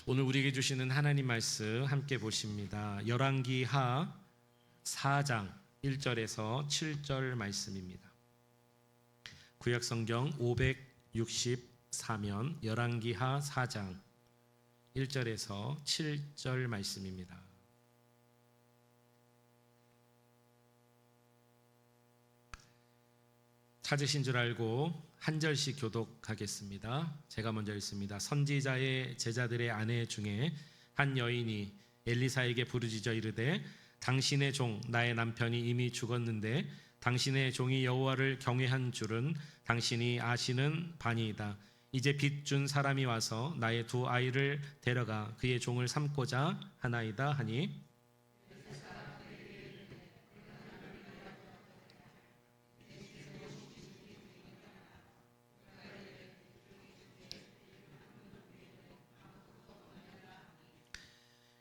오늘 우리에게 주시는 하나님 말씀 함께 보십니다. 열왕기하 4장 1절에서 7절 말씀입니다. 구약성경 564면 열왕기하 4장 1절에서 7절 말씀입니다. 찾으신 줄 알고 한 절씩 교독하겠습니다. 제가 먼저 읽습니다. 선지자의 제자들의 아내 중에 한 여인이 엘리사에게 부르짖어 이르되 당신의 종 나의 남편이 이미 죽었는데 당신의 종이 여호와를 경외한 줄은 당신이 아시는 바니이다. 이제 빚 준 사람이 와서 나의 두 아이를 데려가 그의 종을 삼고자 하나이다 하니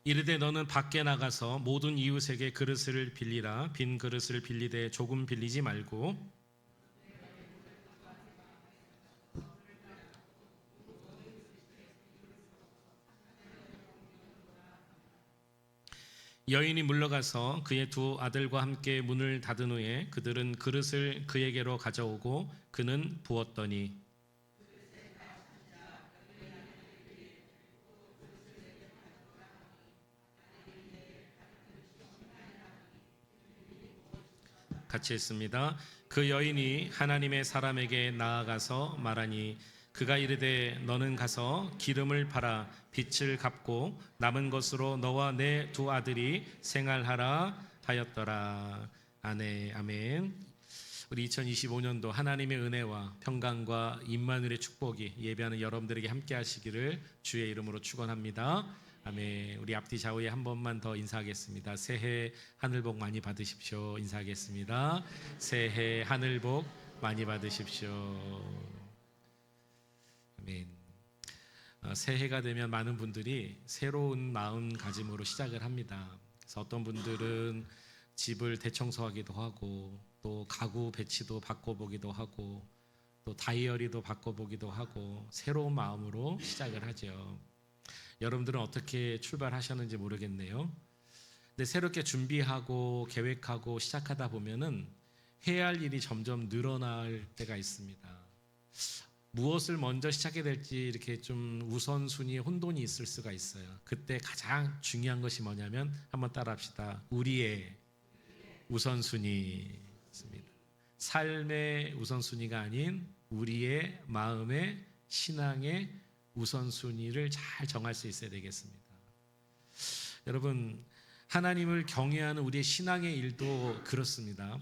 이르되 너는 밖에 나가서 모든 이웃에게 그릇을 빌리라. 빈 그릇을 빌리되 조금 빌리지 말고 여인이 물러가서 그의 두 아들과 함께 문을 닫은 후에 그들은 그릇을 그에게로 가져오고 그는 부었더니 같이 했습니다. 그 여인이 하나님의 사람에게 나아가서 말하니 그가 이르되 너는 가서 기름을 팔아 빚을 갚고 남은 것으로 너와 내 두 아들이 생활하라 하였더라. 아멘. 우리 2025년도 하나님의 은혜와 평강과 임마누엘의 축복이 예배하는 여러분들에게 함께 하시기를 주의 이름으로 축원합니다. 아멘. 우리 앞뒤 좌우에 한 번만 더 인사하겠습니다. 새해 하늘 복 많이 받으십시오. 인사하겠습니다. 새해 하늘 복 많이 받으십시오. 아멘. 새해가 되면 많은 분들이 새로운 마음가짐으로 시작을 합니다. 그래서 어떤 분들은 집을 대청소하기도 하고 또 가구 배치도 바꿔보기도 하고 또 다이어리도 바꿔보기도 하고 새로운 마음으로 시작을 하죠. 여러분들은 어떻게 출발하셨는지 모르겠네요. 근데 새롭게 준비하고 계획하고 시작하다 보면은 해야 할 일이 점점 늘어날 때가 있습니다. 무엇을 먼저 시작해야 될지 이렇게 좀 우선순위에 혼돈이 있을 수가 있어요. 그때 가장 중요한 것이 뭐냐면 한번 따라합시다. 우리의 우선순위입니다. 삶의 우선순위가 아닌 우리의 마음의 신앙의 우선순위를 잘 정할 수 있어야 되겠습니다. 여러분, 하나님을 경외하는 우리의 신앙의 일도 그렇습니다.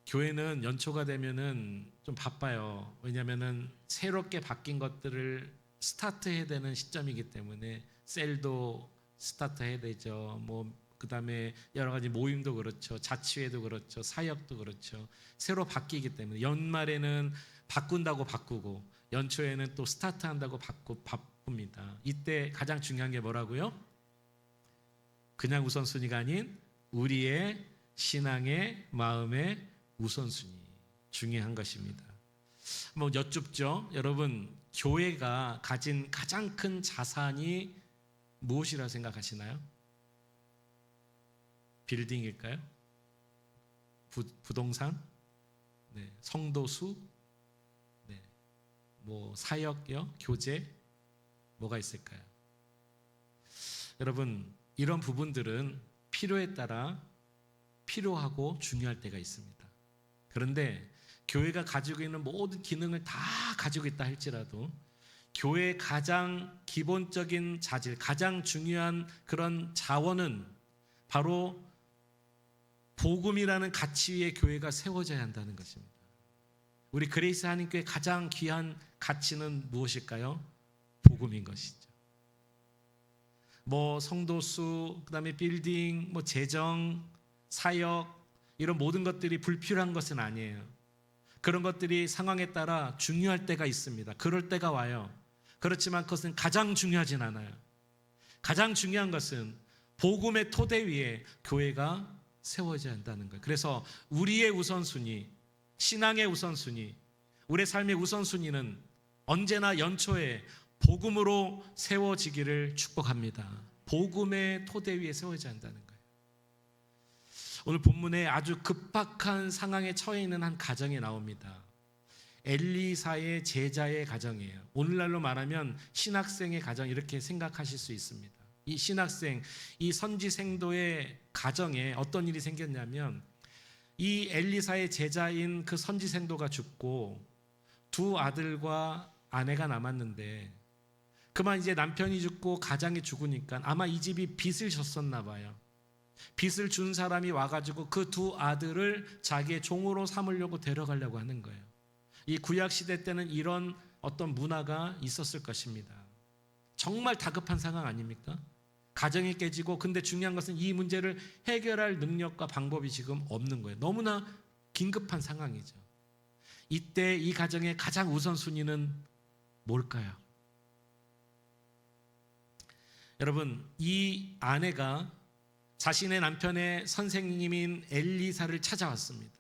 교회는 연초가 되면은 좀 바빠요. 왜냐하면은 새롭게 바뀐 것들을 스타트해야 되는 시점이기 때문에 셀도 스타트해야 되죠. 그다음에 여러 가지 모임도 그렇죠. 자치회도 그렇죠. 사역도 그렇죠. 새로 바뀌기 때문에 연말에는 바꾼다고 바꾸고 연초에는 또 스타트한다고 바쁩니다. 이때 가장 중요한 게 뭐라고요? 그냥 우선순위가 아닌 우리의 신앙의 마음의 우선순위 중요한 것입니다. 한번 여쭙죠. 여러분, 교회가 가진 가장 큰 자산이 무엇이라 생각하시나요? 빌딩일까요? 부동산? 네, 성도 수? 네, 사역요? 교제? 뭐가 있을까요? 여러분, 이런 부분들은 필요에 따라 필요하고 중요할 때가 있습니다. 그런데 교회가 가지고 있는 모든 기능을 다 가지고 있다 할지라도 교회의 가장 기본적인 자질, 가장 중요한 그런 자원은 바로 복음이라는 가치 위에 교회가 세워져야 한다는 것입니다. 우리 그레이스 한인교회의 가장 귀한 가치는 무엇일까요? 복음인 것이죠. 성도 수, 그다음에 빌딩, 재정, 사역 이런 모든 것들이 불필요한 것은 아니에요. 그런 것들이 상황에 따라 중요할 때가 있습니다. 그럴 때가 와요. 그렇지만 그것은 가장 중요하진 않아요. 가장 중요한 것은 복음의 토대 위에 교회가 세워져야 한다는 거예요. 그래서 우리의 우선순위, 신앙의 우선순위, 우리의 삶의 우선순위는 언제나 연초에 복음으로 세워지기를 축복합니다. 복음의 토대 위에 세워져야 한다는 거예요. 오늘 본문에 아주 급박한 상황에 처해 있는 한 가정이 나옵니다. 엘리사의 제자의 가정이에요. 오늘날로 말하면 신학생의 가정, 이렇게 생각하실 수 있습니다. 이 신학생, 이 선지생도의 가정에 어떤 일이 생겼냐면, 이 엘리사의 제자인 그 선지생도가 죽고 두 아들과 아내가 남았는데, 그만 이제 남편이 죽고 가장이 죽으니까 아마 이 집이 빚을 졌었나 봐요. 빚을 준 사람이 와가지고 그 두 아들을 자기의 종으로 삼으려고 데려가려고 하는 거예요. 이 구약시대 때는 이런 어떤 문화가 있었을 것입니다. 정말 다급한 상황 아닙니까? 가정이 깨지고, 근데 중요한 것은 이 문제를 해결할 능력과 방법이 지금 없는 거예요. 너무나 긴급한 상황이죠. 이때 이 가정의 가장 우선순위는 뭘까요? 여러분, 이 아내가 자신의 남편의 선생님인 엘리사를 찾아왔습니다.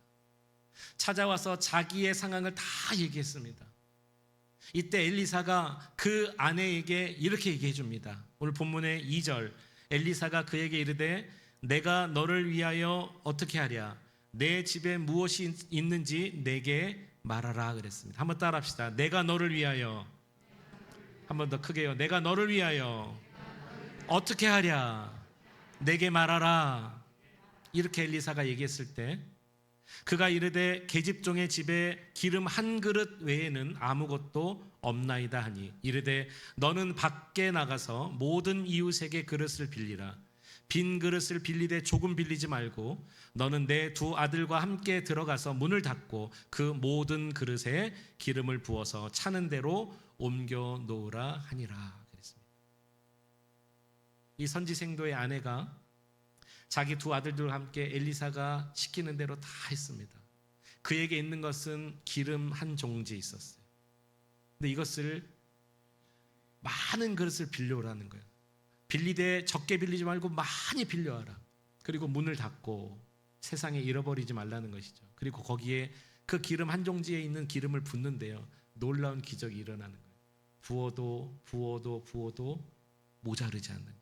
찾아와서 자기의 상황을 다 얘기했습니다. 이때 엘리사가 그 아내에게 이렇게 얘기해 줍니다. 오늘 본문의 2절, 엘리사가 그에게 이르되 내가 너를 위하여 어떻게 하랴? 내 집에 무엇이 있는지 내게 말하라 그랬습니다. 한번 따라 합시다. 내가 너를 위하여, 한 번 더 크게요. 내가 너를 위하여 어떻게 하랴? 내게 말하라. 이렇게 엘리사가 얘기했을 때, 그가 이르되 계집종의 집에 기름 한 그릇 외에는 아무것도 없나이다 하니, 이르되 너는 밖에 나가서 모든 이웃에게 그릇을 빌리라. 빈 그릇을 빌리되 조금 빌리지 말고 너는 내 두 아들과 함께 들어가서 문을 닫고 그 모든 그릇에 기름을 부어서 차는 대로 옮겨 놓으라 하니라 그랬습니다. 이 선지생도의 아내가 자기 두 아들들과 함께 엘리사가 시키는 대로 다 했습니다. 그에게 있는 것은 기름 한 종지 있었어요. 근데 이것을 많은 그릇을 빌려오라는 거예요. 빌리되 적게 빌리지 말고 많이 빌려와라. 그리고 문을 닫고 세상에 잃어버리지 말라는 것이죠. 그리고 거기에 그 기름 한 종지에 있는 기름을 붓는데요, 놀라운 기적이 일어나는 거예요. 부어도 모자르지 않는 거예요.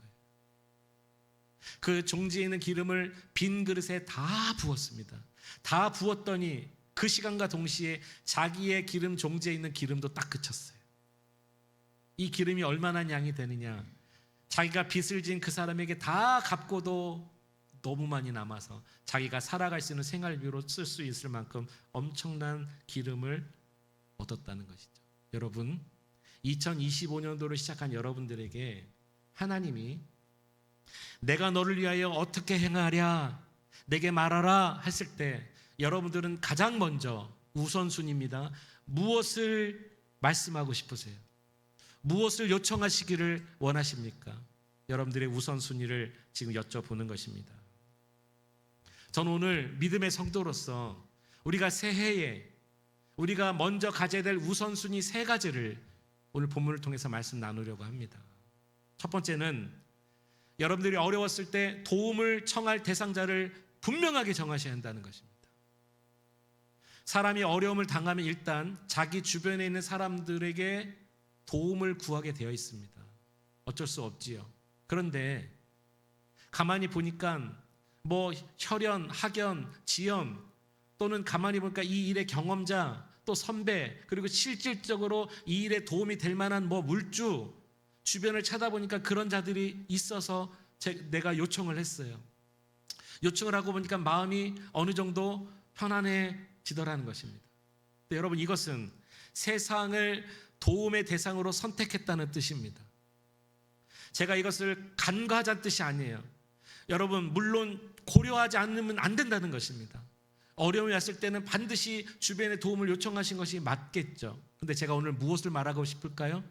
그 종지에 있는 기름을 빈 그릇에 다 부었습니다. 다 부었더니 그 시간과 동시에 자기의 기름 종지에 있는 기름도 딱 그쳤어요. 이 기름이 얼마나 양이 되느냐, 자기가 빚을 진 그 사람에게 다 갚고도 너무 많이 남아서 자기가 살아갈 수 있는 생활비로 쓸 수 있을 만큼 엄청난 기름을 얻었다는 것이죠. 여러분, 2025년도를 시작한 여러분들에게 하나님이 내가 너를 위하여 어떻게 행하랴? 내게 말하라 했을 때, 여러분들은 가장 먼저 우선순위입니다. 무엇을 말씀하고 싶으세요? 무엇을 요청하시기를 원하십니까? 여러분들의 우선순위를 지금 여쭤보는 것입니다. 저는 오늘 믿음의 성도로서 우리가 새해에 우리가 먼저 가져야 될 우선순위 3가지를 오늘 본문을 통해서 말씀 나누려고 합니다. 첫 번째는 여러분들이 어려웠을 때 도움을 청할 대상자를 분명하게 정하셔야 한다는 것입니다. 사람이 어려움을 당하면 일단 자기 주변에 있는 사람들에게 도움을 구하게 되어 있습니다. 어쩔 수 없지요. 그런데 가만히 보니까 뭐 혈연, 학연, 지연, 또는 가만히 보니까 이 일의 경험자, 또 선배, 그리고 실질적으로 이 일에 도움이 될 만한 뭐 물주, 주변을 찾아보니까 그런 자들이 있어서 내가 요청을 했어요. 요청을 하고 보니까 마음이 어느 정도 편안해지더라는 것입니다. 근데 여러분, 이것은 세상을 도움의 대상으로 선택했다는 뜻입니다. 제가 이것을 간과하자는 뜻이 아니에요. 여러분, 물론 고려하지 않으면 안 된다는 것입니다. 어려움이 왔을 때는 반드시 주변에 도움을 요청하신 것이 맞겠죠. 근데 제가 오늘 무엇을 말하고 싶을까요?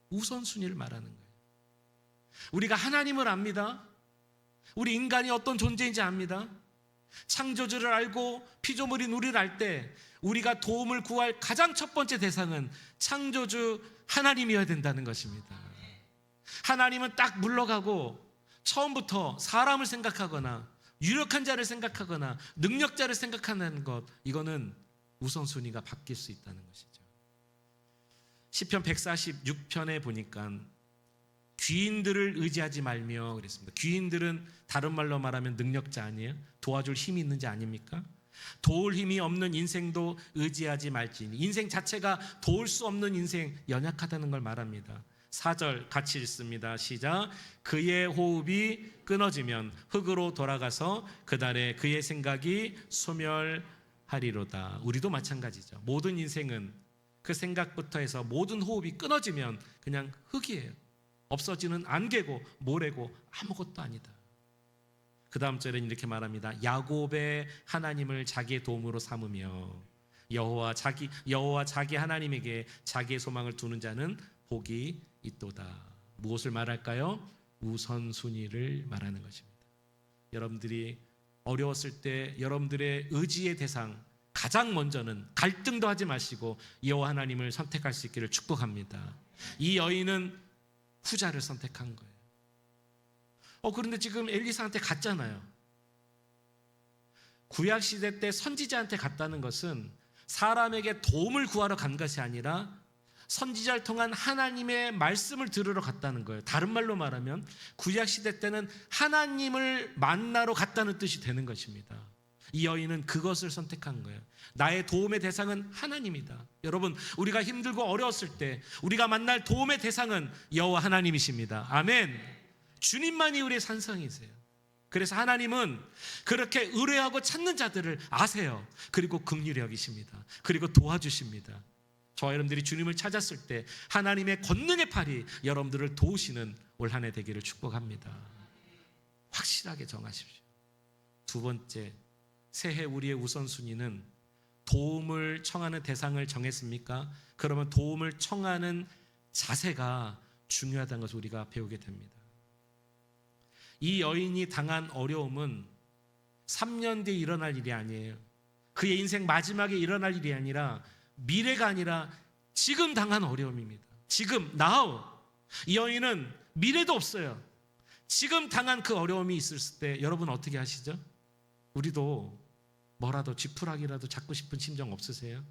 우선순위를 말하는 거예요. 우리가 하나님을 압니다. 우리 인간이 어떤 존재인지 압니다. 창조주를 알고 피조물인 우리를 알 때 우리가 도움을 구할 가장 첫 번째 대상은 창조주 하나님이어야 된다는 것입니다. 하나님은 딱 물러가고 처음부터 사람을 생각하거나 유력한 자를 생각하거나 능력자를 생각하는 것, 이거는 우선순위가 바뀔 수 있다는 것이죠. 시편 146편에 보니까 귀인들을 의지하지 말며 그랬습니다. 귀인들은 다른 말로 말하면 능력자 아니에요? 도와줄 힘이 있는 자 아닙니까? 도울 힘이 없는 인생도 의지하지 말지니. 인생 자체가 도울 수 없는 인생, 연약하다는 걸 말합니다. 4절 같이 읽습니다. 시작. 그의 호흡이 끊어지면 흙으로 돌아가서 그날에 그의 생각이 소멸하리로다. 우리도 마찬가지죠. 모든 인생은 그 생각부터 해서 모든 호흡이 끊어지면 그냥 흙이에요. 없어지는 안개고 모래고 아무것도 아니다. 그 다음 절에는 이렇게 말합니다. 야곱의 하나님을 자기의 도움으로 삼으며 여호와 자기 하나님에게 자기의 소망을 두는 자는 복이 있도다. 무엇을 말할까요? 우선순위를 말하는 것입니다. 여러분들이 어려웠을 때 여러분들의 의지의 대상 가장 먼저는 갈등도 하지 마시고 여호와 하나님을 선택할 수 있기를 축복합니다. 이 여인은 후자를 선택한 거예요. 그런데 지금 엘리사한테 갔잖아요. 구약시대 때 선지자한테 갔다는 것은 사람에게 도움을 구하러 간 것이 아니라 선지자를 통한 하나님의 말씀을 들으러 갔다는 거예요. 다른 말로 말하면 구약시대 때는 하나님을 만나러 갔다는 뜻이 되는 것입니다. 이 여인은 그것을 선택한 거예요. 나의 도움의 대상은 하나님이다. 여러분, 우리가 힘들고 어려웠을 때 우리가 만날 도움의 대상은 여호와 하나님이십니다. 아멘. 주님만이 우리의 산성이세요. 그래서 하나님은 그렇게 의뢰하고 찾는 자들을 아세요. 그리고 긍휼히 여기십니다. 그리고 도와주십니다. 저와 여러분들이 주님을 찾았을 때 하나님의 권능의 팔이 여러분들을 도우시는 올 한 해 되기를 축복합니다. 확실하게 정하십시오. 두 번째, 새해 우리의 우선순위는 도움을 청하는 대상을 정했습니까? 그러면 도움을 청하는 자세가 중요하다는 것을 우리가 배우게 됩니다. 이 여인이 당한 어려움은 3년 뒤에 일어날 일이 아니에요. 그의 인생 마지막에 일어날 일이 아니라 미래가 아니라 지금 당한 어려움입니다. 지금 now. 이 여인은 미래도 없어요. 지금 당한 그 어려움이 있을 때 여러분 어떻게 하시죠? 우리도 뭐라도 지푸라기라도 잡고 싶은 심정 없으세요?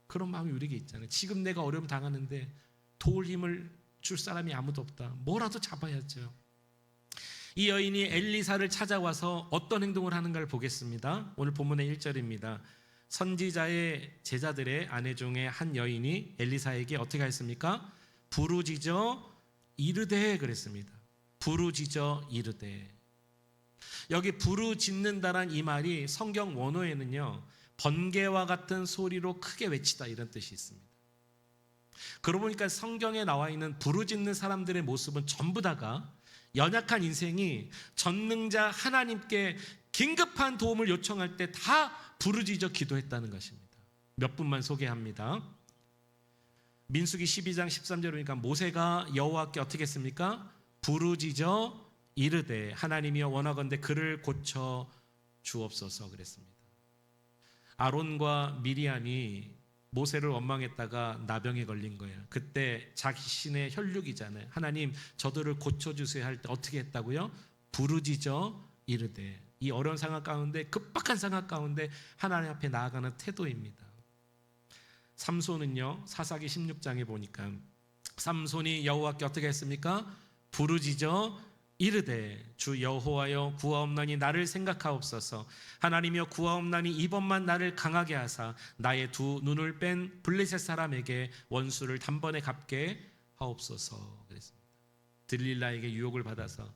그런 마음이 우리에게 있잖아요. 지금 내가 어려움 당하는데 도울 힘을 줄 사람이 아무도 없다. 뭐라도 잡아야죠. 이 여인이 엘리사를 찾아와서 어떤 행동을 하는가를 보겠습니다. 오늘 본문의 1절입니다. 선지자의 제자들의 아내 중에 한 여인이 엘리사에게 어떻게 했습니까? 부르짖어 이르되 그랬습니다. 부르짖어 이르되. 여기 부르짖는다란 이 말이 성경 원어에는요, 번개와 같은 소리로 크게 외치다 이런 뜻이 있습니다. 그러고 보니까 성경에 나와 있는 부르짖는 사람들의 모습은 전부 다가 연약한 인생이 전능자 하나님께 긴급한 도움을 요청할 때 다 부르짖어 기도했다는 것입니다. 몇 분만 소개합니다. 민수기 12장 13절에 보니까 모세가 여호와께 어떻게 했습니까? 부르짖어 이르되 하나님이여 원하건대 그를 고쳐 주옵소서 그랬습니다. 아론과 미리암이 모세를 원망했다가 나병에 걸린 거예요. 그때 자신의 혈육이잖아요. 하나님 저들을 고쳐주세요 할 때 어떻게 했다고요? 부르짖어 이르되. 이 어려운 상황 가운데, 급박한 상황 가운데 하나님 앞에 나아가는 태도입니다. 삼손은요, 사사기 16장에 보니까 삼손이 여호와께 어떻게 했습니까? 부르짖어 이르되 주 여호와여 구하옵나니 나를 생각하옵소서. 하나님이여 구하옵나니 이번만 나를 강하게 하사 나의 두 눈을 뺀 블레셋 사람에게 원수를 단번에 갚게 하옵소서 그랬습니다. 들릴라에게 유혹을 받아서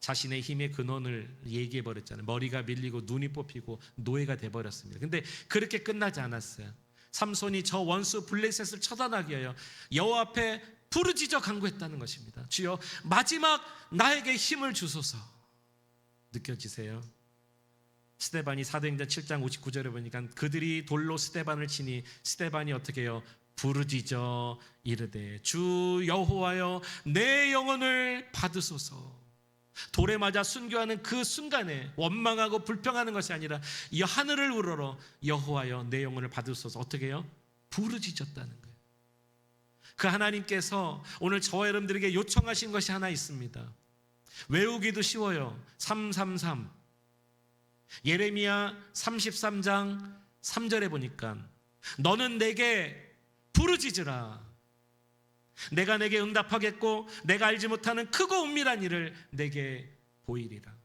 자신의 힘의 근원을 얘기해 버렸잖아요. 머리가 밀리고 눈이 뽑히고 노예가 돼버렸습니다. 근데 그렇게 끝나지 않았어요. 삼손이 저 원수 블레셋을 처단하기 위하여 여호와 앞에 부르짖어 간구했다는 것입니다. 주여 마지막 나에게 힘을 주소서. 느껴지세요? 스데반이 사도행전 7장 59절에 보니까 그들이 돌로 스데반을 치니 스데반이 어떻게 해요? 부르짖어 이르되 주 여호와여 내 영혼을 받으소서. 돌에 맞아 순교하는 그 순간에 원망하고 불평하는 것이 아니라 이 하늘을 우러러 여호와여 내 영혼을 받으소서. 어떻게 해요? 부르짖었다는 거예요. 그 하나님께서 오늘 저와 여러분들에게 요청하신 것이 하나 있습니다. 외우기도 쉬워요. 333 예레미야 33장 3절에 보니까 너는 내게 부르짖으라. 내가 내게 응답하겠고 내가 알지 못하는 크고 은밀한 일을 내게 보이리라.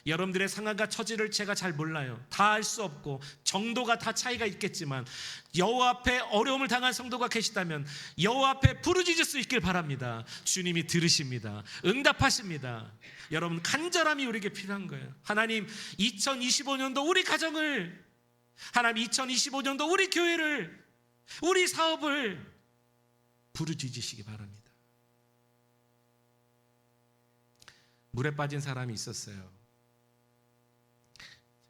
여러분들의 상황과 처지를 제가 잘 몰라요. 다 알 수 없고 정도가 다 차이가 있겠지만 여호와 앞에 어려움을 당한 성도가 계시다면 여호와 앞에 부르짖을 수 있길 바랍니다. 주님이 들으십니다. 응답하십니다. 여러분, 간절함이 우리에게 필요한 거예요. 하나님, 2025년도 우리 가정을, 하나님 2025년도 우리 교회를, 우리 사업을 부르짖으시기 바랍니다. 물에 빠진 사람이 있었어요.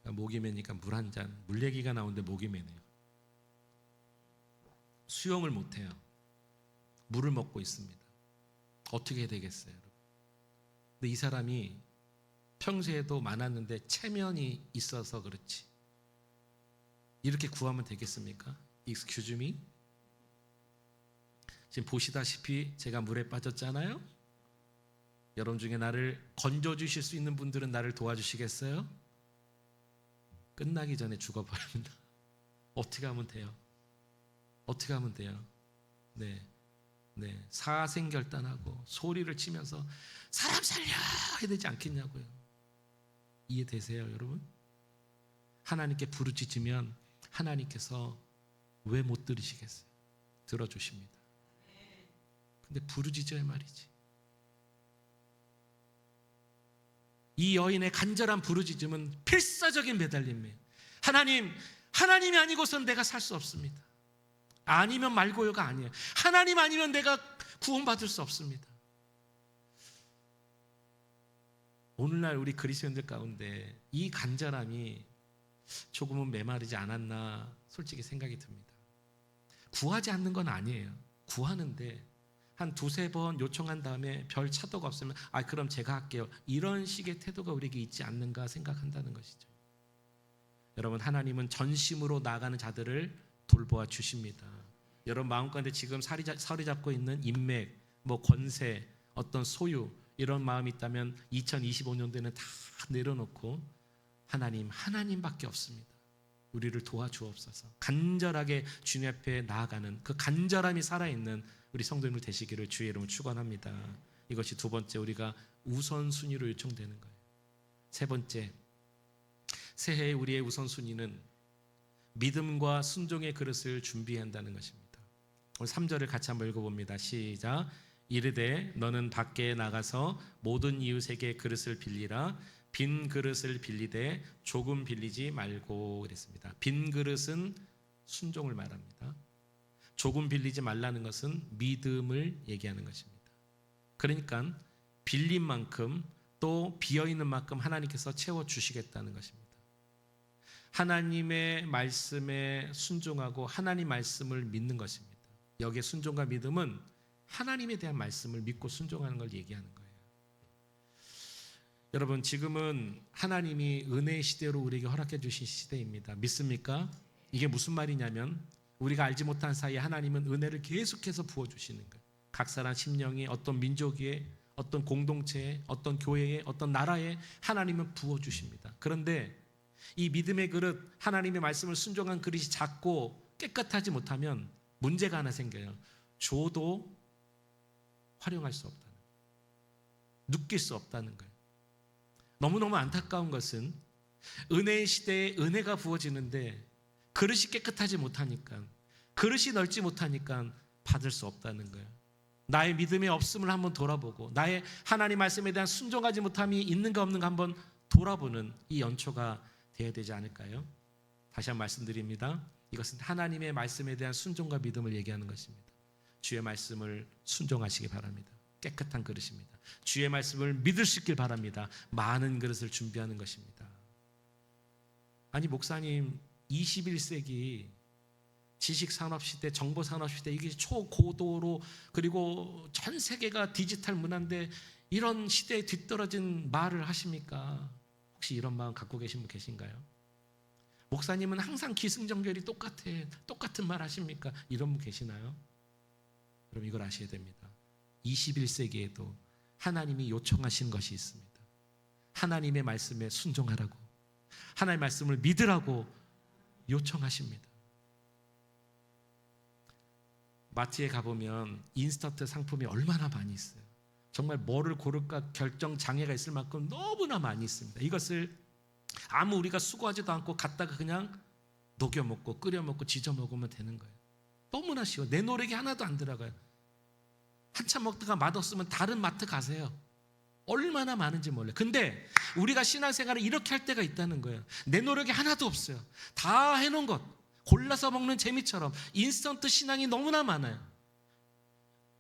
제가 목이 메니까 물 한 잔, 물 얘기가 나오는데 목이 메네요. 수영을 못해요. 물을 먹고 있습니다. 어떻게 해야 되겠어요, 여러분? 근데 이 사람이 평소에도 많았는데 체면이 있어서 그렇지 이렇게 구하면 되겠습니까? Excuse me? 지금 보시다시피 제가 물에 빠졌잖아요. 여러분 중에 나를 건져주실 수 있는 분들은 나를 도와주시겠어요? 끝나기 전에 죽어버립니다. 어떻게 하면 돼요? 어떻게 하면 돼요? 네, 사생결단하고 소리를 치면서 사람 살려 해야 되지 않겠냐고요. 이해되세요, 여러분? 하나님께 부르짖으면 하나님께서 왜 못 들으시겠어요? 들어주십니다. 근데 부르짖어야 말이지. 이 여인의 간절한 부르짖음은 필사적인 매달림이에요. 하나님이 아니고선 내가 살 수 없습니다. 아니면 말고요가 아니에요. 하나님 아니면 내가 구원받을 수 없습니다. 오늘날 우리 그리스도인들 가운데 이 간절함이 조금은 메마르지 않았나 솔직히 생각이 듭니다. 구하지 않는 건 아니에요. 구하는데 한 두세 번 요청한 다음에 별 차도가 없으면 그럼 제가 할게요. 이런 식의 태도가 우리에게 있지 않는가 생각한다는 것이죠. 여러분, 하나님은 전심으로 나아가는 자들을 돌보아 주십니다. 여러분 마음 가운데 지금 서리 잡고 있는 인맥, 권세, 어떤 소유 이런 마음이 있다면 2025년도에는 다 내려놓고 하나님밖에 없습니다. 우리를 도와주옵소서. 간절하게 주님 앞에 나아가는 그 간절함이 살아있는 우리 성도님들 되시기를 주의 이름으로 축원합니다. 이것이 두 번째, 우리가 우선순위로 요청되는 거예요. 세 번째, 새해의 우리의 우선순위는 믿음과 순종의 그릇을 준비해야 한다는 것입니다. 오늘 3절을 같이 한번 읽어봅니다. 시작. 이르되 너는 밖에 나가서 모든 이웃에게 그릇을 빌리라. 빈 그릇을 빌리되 조금 빌리지 말고 그랬습니다. 빈 그릇은 순종을 말합니다. 조금 빌리지 말라는 것은 믿음을 얘기하는 것입니다. 그러니까 빌린 만큼 또 비어있는 만큼 하나님께서 채워주시겠다는 것입니다. 하나님의 말씀에 순종하고 하나님 말씀을 믿는 것입니다. 여기에 순종과 믿음은 하나님에 대한 말씀을 믿고 순종하는 걸 얘기하는 거예요. 여러분, 지금은 하나님이 은혜의 시대로 우리에게 허락해 주신 시대입니다. 믿습니까? 이게 무슨 말이냐면 우리가 알지 못한 사이에 하나님은 은혜를 계속해서 부어주시는 거예요. 각 사람 심령이 어떤 민족에, 어떤 공동체에, 어떤 교회에, 어떤 나라에 하나님은 부어주십니다. 그런데 이 믿음의 그릇, 하나님의 말씀을 순종한 그릇이 작고 깨끗하지 못하면 문제가 하나 생겨요. 줘도 활용할 수 없다는 거예요. 느낄 수 없다는 거예요. 너무너무 안타까운 것은 은혜의 시대에 은혜가 부어지는데 그릇이 깨끗하지 못하니까, 그릇이 넓지 못하니까 받을 수 없다는 거예요. 나의 믿음의 없음을 한번 돌아보고 나의 하나님 말씀에 대한 순종하지 못함이 있는가 없는가 한번 돌아보는 이 연초가 되어야 되지 않을까요? 다시 한번 말씀드립니다. 이것은 하나님의 말씀에 대한 순종과 믿음을 얘기하는 것입니다. 주의 말씀을 순종하시기 바랍니다. 깨끗한 그릇입니다. 주의 말씀을 믿을 수 있길 바랍니다. 많은 그릇을 준비하는 것입니다. 아니 목사님, 21세기 지식산업시대, 정보산업시대, 이게 초고도로, 그리고 전 세계가 디지털 문화인데 이런 시대에 뒤떨어진 말을 하십니까? 혹시 이런 마음 갖고 계신 분 계신가요? 목사님은 항상 기승전결이 똑같은 말 하십니까? 이런 분 계시나요? 그럼 이걸 아셔야 됩니다. 21세기에도 하나님이 요청하신 것이 있습니다. 하나님의 말씀에 순종하라고, 하나님의 말씀을 믿으라고 요청하십니다. 마트에 가보면 인스턴트 상품이 얼마나 많이 있어요. 정말 뭐를 고를까 결정 장애가 있을 만큼 너무나 많이 있습니다. 이것을 아무 우리가 수고하지도 않고 갖다가 그냥 녹여 먹고 끓여 먹고 지져 먹으면 되는 거예요. 너무나 쉬워. 내 노력이 하나도 안 들어가요. 한참 먹다가 맛없으면 다른 마트 가세요. 얼마나 많은지 몰라요. 근데 우리가 신앙생활을 이렇게 할 때가 있다는 거예요. 내 노력이 하나도 없어요. 다 해놓은 것, 골라서 먹는 재미처럼 인스턴트 신앙이 너무나 많아요.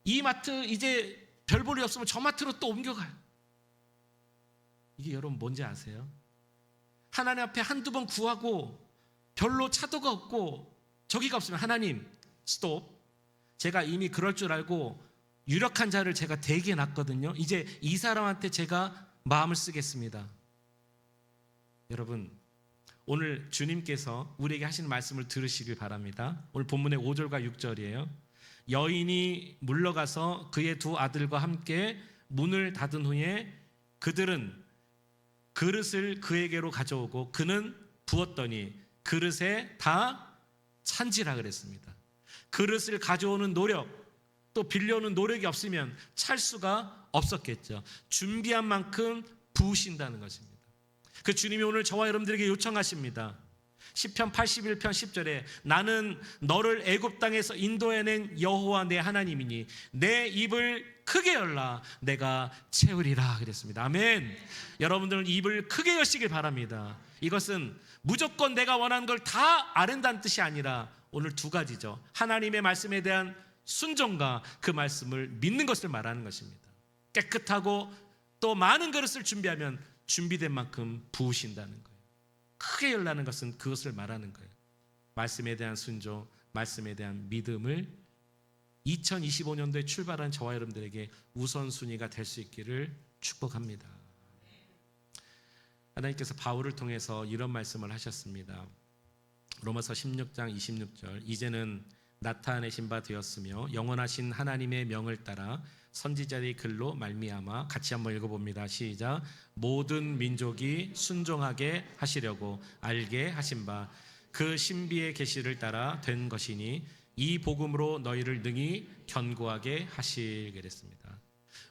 이 마트 이제 별 볼이 없으면 저 마트로 또 옮겨가요. 이게 여러분 뭔지 아세요? 하나님 앞에 한두 번 구하고 별로 차도가 없고 저기가 없으면 하나님 스톱. 제가 이미 그럴 줄 알고 유력한 자를 제가 대기해 놨거든요. 이제 이 사람한테 제가 마음을 쓰겠습니다. 여러분, 오늘 주님께서 우리에게 하시는 말씀을 들으시길 바랍니다. 오늘 본문의 5절과 6절이에요. 여인이 물러가서 그의 두 아들과 함께 문을 닫은 후에 그들은 그릇을 그에게로 가져오고 그는 부었더니 그릇에 다 찬지라 그랬습니다. 그릇을 가져오는 노력, 또 빌려오는 노력이 없으면 찰 수가 없었겠죠. 준비한 만큼 부으신다는 것입니다. 그 주님이 오늘 저와 여러분들에게 요청하십니다. 시편 81편 10절에 나는 너를 애굽 땅에서 인도해낸 여호와 내 하나님이니 내 입을 크게 열라 내가 채우리라 그랬습니다. 아멘. 여러분들은 입을 크게 여시길 바랍니다. 이것은 무조건 내가 원하는 걸 다 아른다는 뜻이 아니라 오늘 두 가지죠. 하나님의 말씀에 대한 순종과 그 말씀을 믿는 것을 말하는 것입니다. 깨끗하고 또 많은 그릇을 준비하면 준비된 만큼 부으신다는 거예요. 크게 열라는 것은 그것을 말하는 거예요. 말씀에 대한 순종, 말씀에 대한 믿음을 2025년도에 출발한 저와 여러분들에게 우선순위가 될 수 있기를 축복합니다. 하나님께서 바울을 통해서 이런 말씀을 하셨습니다. 로마서 16장 26절 이제는 나타내신 바 되었으며 영원하신 하나님의 명을 따라 선지자의 글로 말미암아 같이 한번 읽어봅니다. 시작. 모든 민족이 순종하게 하시려고 알게 하신 바 그 신비의 계시를 따라 된 것이니 이 복음으로 너희를 능히 견고하게 하시게 그랬습니다.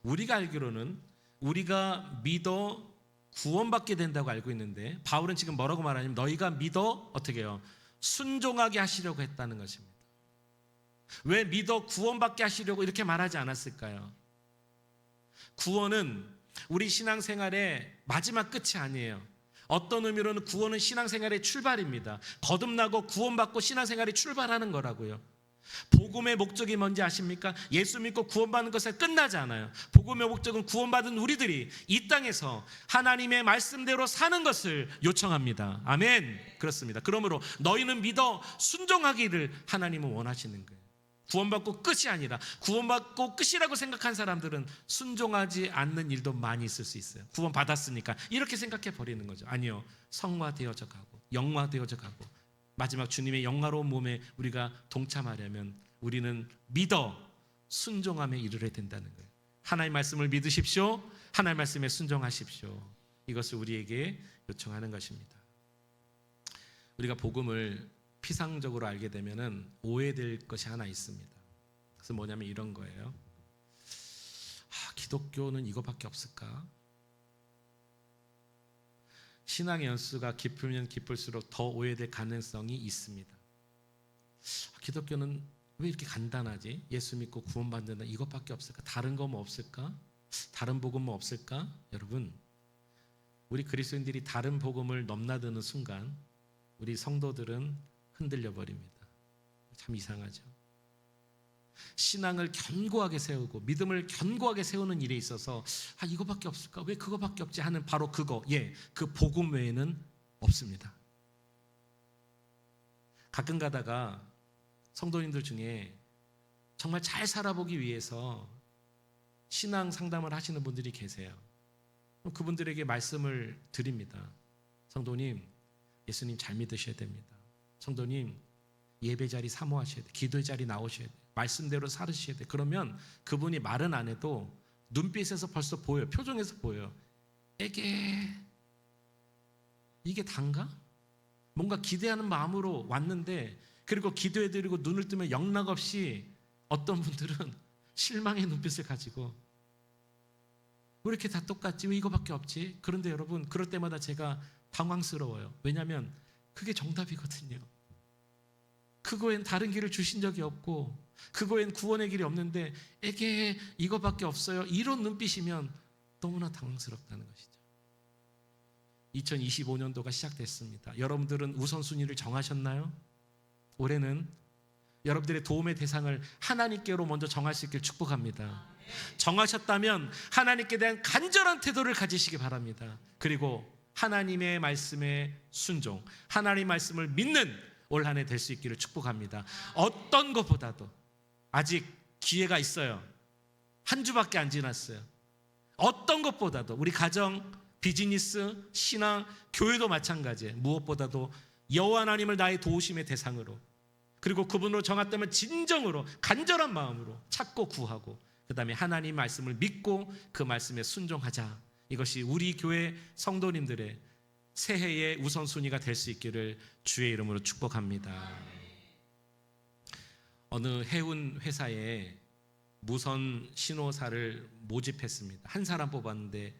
우리가 알기로는 우리가 믿어 구원받게 된다고 알고 있는데 바울은 지금 뭐라고 말하냐면 너희가 믿어 어떻게 해요? 순종하게 하시려고 했다는 것입니다. 왜 믿어 구원받게 하시려고 이렇게 말하지 않았을까요? 구원은 우리 신앙생활의 마지막 끝이 아니에요. 어떤 의미로는 구원은 신앙생활의 출발입니다. 거듭나고 구원받고 신앙생활이 출발하는 거라고요. 복음의 목적이 뭔지 아십니까? 예수 믿고 구원받는 것에 끝나지 않아요. 복음의 목적은 구원받은 우리들이 이 땅에서 하나님의 말씀대로 사는 것을 요청합니다. 아멘. 그렇습니다. 그러므로 너희는 믿어 순종하기를 하나님은 원하시는 거예요. 구원받고 끝이 아니라 구원받고 끝이라고 생각한 사람들은 순종하지 않는 일도 많이 있을 수 있어요. 구원받았으니까 이렇게 생각해 버리는 거죠. 아니요. 성화되어져 가고 영화되어져 가고 마지막 주님의 영화로운 몸에 우리가 동참하려면 우리는 믿어 순종함에 이르러야 된다는 거예요. 하나님의 말씀을 믿으십시오. 하나님의 말씀에 순종하십시오. 이것을 우리에게 요청하는 것입니다. 우리가 복음을 피상적으로 알게 되면은 오해될 것이 하나 있습니다. 그래서 뭐냐면 이런 거예요. 기독교는 이거밖에 없을까? 신앙의 연수가 깊으면 깊을수록 더 오해될 가능성이 있습니다. 기독교는 왜 이렇게 간단하지? 예수 믿고 구원받는다 이것밖에 없을까? 다른 거 뭐 없을까? 다른 복음 뭐 없을까? 여러분, 우리 그리스도인들이 다른 복음을 넘나드는 순간 우리 성도들은 흔들려 버립니다. 참 이상하죠. 신앙을 견고하게 세우고 믿음을 견고하게 세우는 일에 있어서 이거밖에 없을까? 왜 그거밖에 없지? 하는 바로 그거, 그 복음 외에는 없습니다. 가끔 가다가 성도님들 중에 정말 잘 살아보기 위해서 신앙 상담을 하시는 분들이 계세요. 그분들에게 말씀을 드립니다. 성도님, 예수님 잘 믿으셔야 됩니다. 성도님, 예배 자리 사모하셔야 돼요. 기도의 자리 나오셔야 돼요. 말씀대로 살으셔야 돼요. 그러면 그분이 말은 안 해도 눈빛에서 벌써 보여요. 표정에서 보여요. 이게 단가? 뭔가 기대하는 마음으로 왔는데 그리고 기도해드리고 눈을 뜨면 영락없이 어떤 분들은 실망의 눈빛을 가지고 왜 이렇게 다 똑같지? 왜 이거밖에 없지? 그런데 여러분, 그럴 때마다 제가 당황스러워요. 왜냐하면 그게 정답이거든요. 그거엔 다른 길을 주신 적이 없고 그거엔 구원의 길이 없는데 에게 이거밖에 없어요. 이런 눈빛이면 너무나 당황스럽다는 것이죠. 2025년도가 시작됐습니다. 여러분들은 우선순위를 정하셨나요? 올해는 여러분들의 도움의 대상을 하나님께로 먼저 정할 수 있길 축복합니다. 정하셨다면 하나님께 대한 간절한 태도를 가지시기 바랍니다. 그리고 하나님의 말씀에 순종, 하나님의 말씀을 믿는 올 한 해 될 수 있기를 축복합니다. 어떤 것보다도 아직 기회가 있어요. 한 주밖에 안 지났어요. 어떤 것보다도 우리 가정, 비즈니스, 신앙, 교회도 마찬가지예요. 무엇보다도 여호와 하나님을 나의 도우심의 대상으로, 그리고 그분으로 정했다면 진정으로 간절한 마음으로 찾고 구하고, 그 다음에 하나님 말씀을 믿고 그 말씀에 순종하자. 이것이 우리 교회 성도님들의 새해의 우선순위가 될 수 있기를 주의 이름으로 축복합니다. 어느 해운 회사에 무선 신호사를 모집했습니다. 한 사람 뽑았는데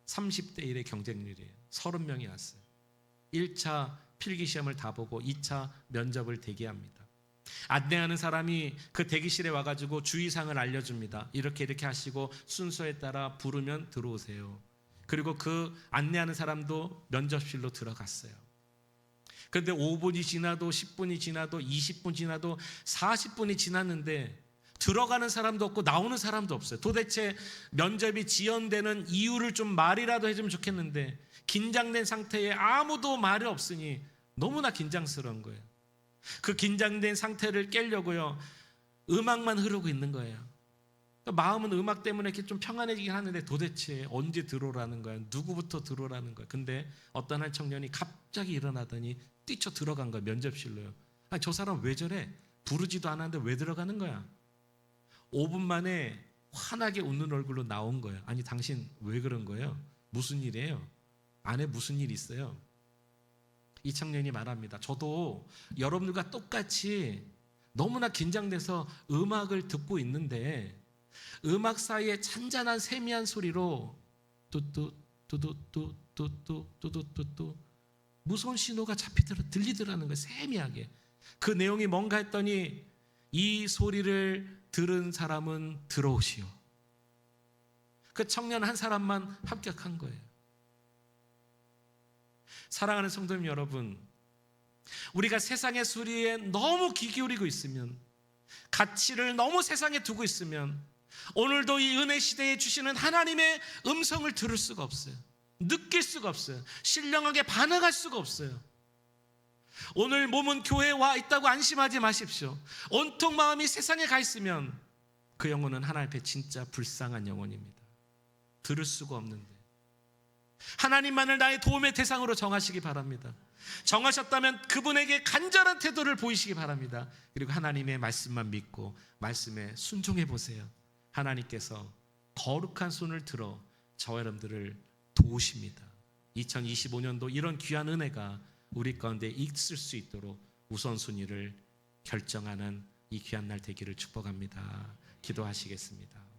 30대 1의 경쟁률이에요. 30명이 왔어요. 1차 필기시험을 다 보고 2차 면접을 대기합니다. 안내하는 사람이 그 대기실에 와가지고 주의사항을 알려줍니다. 이렇게 하시고 순서에 따라 부르면 들어오세요. 그리고 그 안내하는 사람도 면접실로 들어갔어요. 그런데 5분이 지나도 10분이 지나도 20분 지나도 40분이 지났는데 들어가는 사람도 없고 나오는 사람도 없어요. 도대체 면접이 지연되는 이유를 좀 말이라도 해주면 좋겠는데 긴장된 상태에 아무도 말이 없으니 너무나 긴장스러운 거예요. 그 긴장된 상태를 깨려고요, 음악만 흐르고 있는 거예요. 마음은 음악 때문에 이렇게 좀 평안해지긴 하는데 도대체 언제 들어오라는 거야? 누구부터 들어오라는 거야? 근데 어떤 한 청년이 갑자기 일어나더니 뛰쳐 들어간 거야, 면접실로요. 아니, 저 사람 왜 저래? 부르지도 않았는데 왜 들어가는 거야? 5분 만에 환하게 웃는 얼굴로 나온 거예요. 아니, 당신 왜 그런 거예요? 무슨 일이에요? 안에 무슨 일이 있어요? 이 청년이 말합니다. 저도 여러분들과 똑같이 너무나 긴장돼서 음악을 듣고 있는데 음악 사이에 잔잔한 세미한 소리로 뚜뚜 뚜뚜뚜 뚜뚜 뚜뚜뚜 무서운 신호가 들리더라는 거예요. 세미하게. 그 내용이 뭔가 했더니 이 소리를 들은 사람은 들어오시오. 그 청년 한 사람만 합격한 거예요. 사랑하는 성도님 여러분, 우리가 세상의 소리에 너무 귀 기울이고 있으면, 가치를 너무 세상에 두고 있으면 오늘도 이 은혜 시대에 주시는 하나님의 음성을 들을 수가 없어요. 느낄 수가 없어요. 신령하게 반응할 수가 없어요. 오늘 몸은 교회에 와 있다고 안심하지 마십시오. 온통 마음이 세상에 가 있으면 그 영혼은 하나님 앞에 진짜 불쌍한 영혼입니다. 들을 수가 없는데 하나님만을 나의 도움의 대상으로 정하시기 바랍니다. 정하셨다면 그분에게 간절한 태도를 보이시기 바랍니다. 그리고 하나님의 말씀만 믿고 말씀에 순종해 보세요. 하나님께서 거룩한 손을 들어 저와 여러분들을 도우십니다. 2025년도 이런 귀한 은혜가 우리 가운데 있을 수 있도록 우선순위를 결정하는 이 귀한 날 되기를 축복합니다. 기도하시겠습니다.